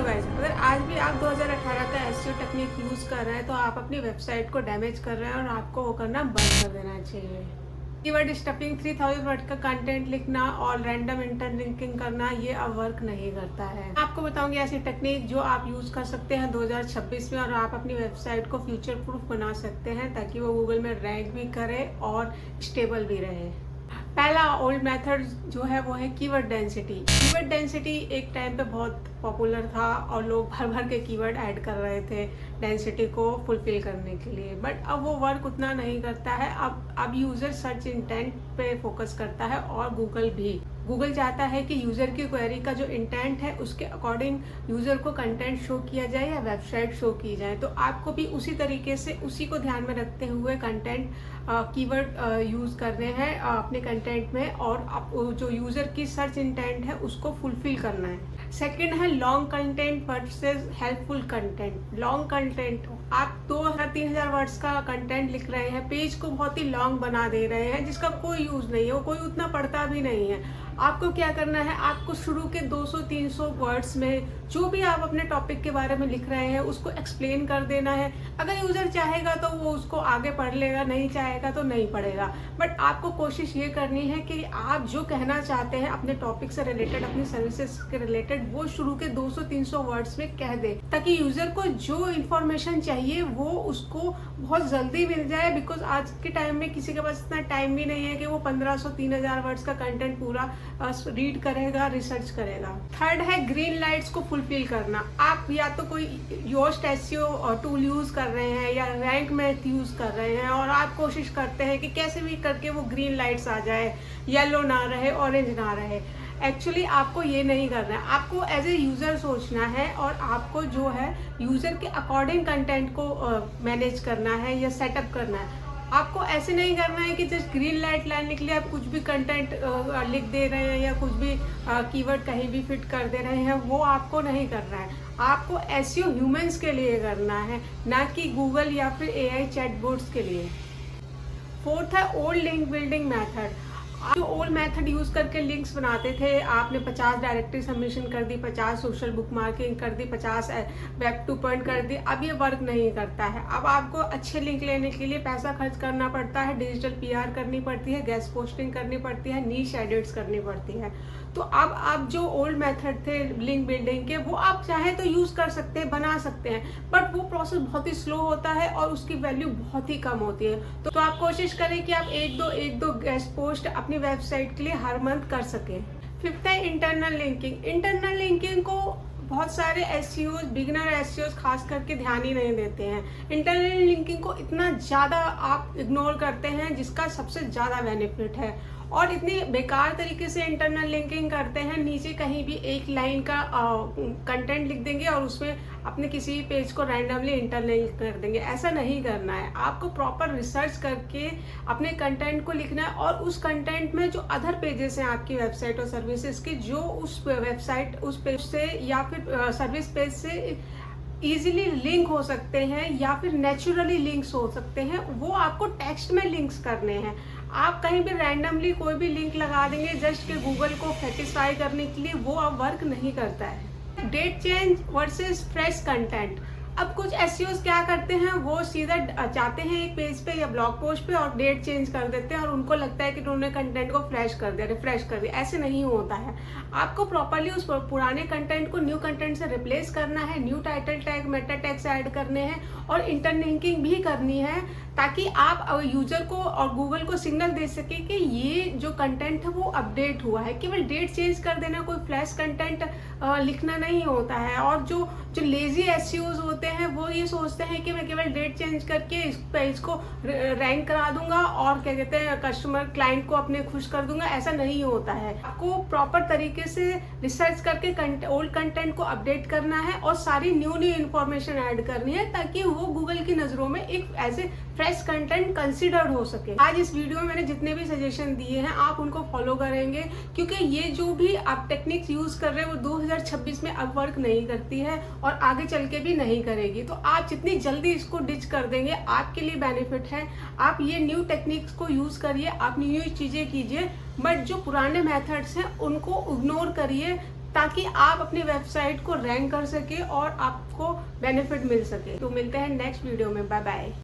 Hello guys, अगर आज भी आप 2018 का एसईओ टेक्निक यूज़ कर रहे हैं तो आप अपनी वेबसाइट को डैमेज कर रहे हैं और आपको वो करना बंद कर देना चाहिए। कीवर्ड स्टफिंग, 3000 वर्ड का कंटेंट लिखना और रैंडम इंटरलिंकिंग करना ये अब वर्क नहीं करता है। आपको बताऊंगी ऐसी टेक्निक जो आप यूज़ कर सकते हैं 2026 में और आप अपनी वेबसाइट को फ्यूचर प्रूफ बना सकते हैं ताकि वो गूगल में रैंक भी करे और स्टेबल भी रहे। पहला ओल्ड मेथड जो है वो है कीवर्ड डेंसिटी। कीवर्ड डेंसिटी एक टाइम पे बहुत पॉपुलर था और लोग भर भर के कीवर्ड ऐड कर रहे थे डेंसिटी को फुलफिल करने के लिए, बट अब वो वर्क उतना नहीं करता है। अब यूज़र सर्च इंटेंट पे फोकस करता है और गूगल चाहता है कि यूज़र की क्वेरी का जो इंटेंट है उसके अकॉर्डिंग यूज़र को कंटेंट शो किया जाए या वेबसाइट शो की जाए। तो आपको भी उसी तरीके से उसी को ध्यान में रखते हुए कंटेंट कीवर्ड यूज़ करने हैं अपने कंटेंट में और जो यूज़र की सर्च इंटेंट है उसको फुलफिल करना है। सेकंड है long content versus helpful content. Long content, आप 2000-3000 वर्ड्स का कंटेंट लिख रहे हैं, पेज को बहुत ही लॉन्ग बना दे रहे हैं जिसका कोई यूज़ नहीं है, वो कोई उतना पढ़ता भी नहीं है। आपको क्या करना है, आपको शुरू के 200-300 वर्ड्स में जो भी आप अपने टॉपिक के बारे में लिख रहे हैं उसको एक्सप्लेन कर देना है। अगर यूज़र चाहेगा तो वो उसको आगे पढ़ लेगा, नहीं चाहेगा तो नहीं पढ़ेगा, बट आपको कोशिश ये करनी है कि आप जो कहना चाहते हैं अपने टॉपिक से रिलेटेड, अपनी सर्विसेज के रिलेटेड, वो शुरू के 200-300 वर्ड्स में कह दे ताकि यूज़र को जो इन्फॉर्मेशन चाहिए वो उसको बहुत जल्दी मिल जाए। बिकॉज आज के टाइम में किसी के पास इतना टाइम भी नहीं है कि वो 1500-3000 वर्ड्स का कंटेंट पूरा रीड करेगा, रिसर्च करेगा। थर्ड है ग्रीन लाइट्स को फुलफिल करना। आप या तो कोई योस्ट एसईओ टूल यूज़ कर रहे हैं या रैंक मैथ यूज़ कर रहे हैं और आप कोशिश करते हैं कि कैसे भी करके वो ग्रीन लाइट्स आ जाए, येलो ना रहे, ऑरेंज ना रहे। एक्चुअली आपको ये नहीं करना है, आपको एज ए यूज़र सोचना है और आपको जो है यूज़र के अकॉर्डिंग कंटेंट को मैनेज करना है या सेटअप करना है। आपको ऐसे नहीं करना है कि जस्ट ग्रीन लाइट लाने के लिए आप कुछ भी कंटेंट लिख दे रहे हैं या कुछ भी कीवर्ड कहीं भी फिट कर दे रहे हैं, वो आपको नहीं करना है। आपको एसईओ ह्यूमंस के लिए करना है, ना कि गूगल या फिर एआई चैटबॉट्स के लिए। फोर्थ है ओल्ड लिंक बिल्डिंग मेथड। जो ओल्ड मेथड यूज़ करके लिंक्स बनाते थे, आपने 50 डायरेक्टरी सबमिशन कर दी, 50 सोशल बुक मार्किंग कर दी, 50 वेब टू पॉइंट कर दी, अब ये वर्क नहीं करता है। अब आपको अच्छे लिंक लेने के लिए पैसा खर्च करना पड़ता है, डिजिटल पीआर करनी पड़ती है, गेस्ट पोस्टिंग करनी पड़ती है, नीश एडिट्स करनी पड़ती है। तो अब आप जो ओल्ड मेथड थे लिंक बिल्डिंग के, वो आप चाहे तो यूज़ कर सकते हैं, बना सकते हैं, बट वो प्रोसेस बहुत ही स्लो होता है और उसकी वैल्यू बहुत ही कम होती है। तो आप कोशिश करें कि आप एक दो गेस्ट पोस्ट अपनी वेबसाइट के लिए हर मंथ कर सकें। फिफ्थ है इंटरनल लिंकिंग। इंटरनल लिंकिंग को बहुत सारे एसईओज, बिगिनर एसईओज खास करके ध्यान ही नहीं देते हैं। इंटरनल लिंकिंग को इतना ज़्यादा आप इग्नोर करते हैं जिसका सबसे ज़्यादा बेनिफिट है, और इतनी बेकार तरीके से इंटरनल लिंकिंग करते हैं। नीचे कहीं भी एक लाइन का कंटेंट लिख देंगे और उसमें अपने किसी पेज को रैंडमली इंटरलिंक कर देंगे। ऐसा नहीं करना है, आपको प्रॉपर रिसर्च करके अपने कंटेंट को लिखना है और उस कंटेंट में जो अदर पेजेस हैं आपकी वेबसाइट और सर्विसेज के, जो उस वेबसाइट उस पेज से या फिर सर्विस पेज से इजीली लिंक हो सकते हैं या फिर नेचुरली लिंक्स हो सकते हैं, वो आपको टेक्स्ट में लिंक्स करने हैं। आप कहीं भी रैंडमली कोई भी लिंक लगा देंगे जस्ट के गूगल को सेटिस्फाई करने के लिए, वो अब वर्क नहीं करता है। Date change versus fresh content. अब कुछ एसईओज क्या करते हैं, वो सीधा जाते हैं एक पेज पे या ब्लॉग पोस्ट पे और डेट चेंज कर देते हैं और उनको लगता है कि उन्होंने कंटेंट को फ्रेश कर दिया, रिफ्रेश कर दिया। ऐसे नहीं होता है। आपको प्रॉपरली उस पुराने कंटेंट को न्यू कंटेंट से रिप्लेस करना है, new title tag, Meta tags add करने हैं और इंटरलिंकिंग भी करनी है ताकि आप यूजर को और गूगल को सिग्नल दे सके कि ये जो कंटेंट है वो अपडेट हुआ है। केवल डेट चेंज कर देना, कोई फ्लैश कंटेंट लिखना नहीं होता है। और जो लेजी एसईओज होते हैं वो ये सोचते हैं कि मैं केवल डेट चेंज करके इस पेज को रैंक करा दूंगा और क्या कहते हैं कस्टमर क्लाइंट को अपने खुश कर दूंगा। ऐसा नहीं होता है। आपको प्रॉपर तरीके से रिसर्च करके ओल्ड कंटेंट को अपडेट करना है और सारी न्यू इन्फॉर्मेशन ऐड करनी है ताकि वो गूगल की नजरों में एक as a fresh content considered हो सके। आज इस वीडियो में मैंने जितने भी सजेशन दिए हैं आप उनको फॉलो करेंगे, क्योंकि ये जो भी आप टेक्निक्स यूज कर रहे हैं वो 2026 में अब वर्क नहीं करती है और आगे चल के भी नहीं करेगी। तो आप जितनी जल्दी इसको डिच कर देंगे आपके लिए बेनिफिट है। आप ये न्यू टेक्निक्स को यूज करिए, आप न्यू चीजें कीजिए, बट जो पुराने मेथड्स हैं उनको इग्नोर करिए। ताकि आप अपनी वेबसाइट को रैंक कर सके और आपको बेनिफिट मिल सके। तो मिलते हैं नेक्स्ट वीडियो में। Bye bye.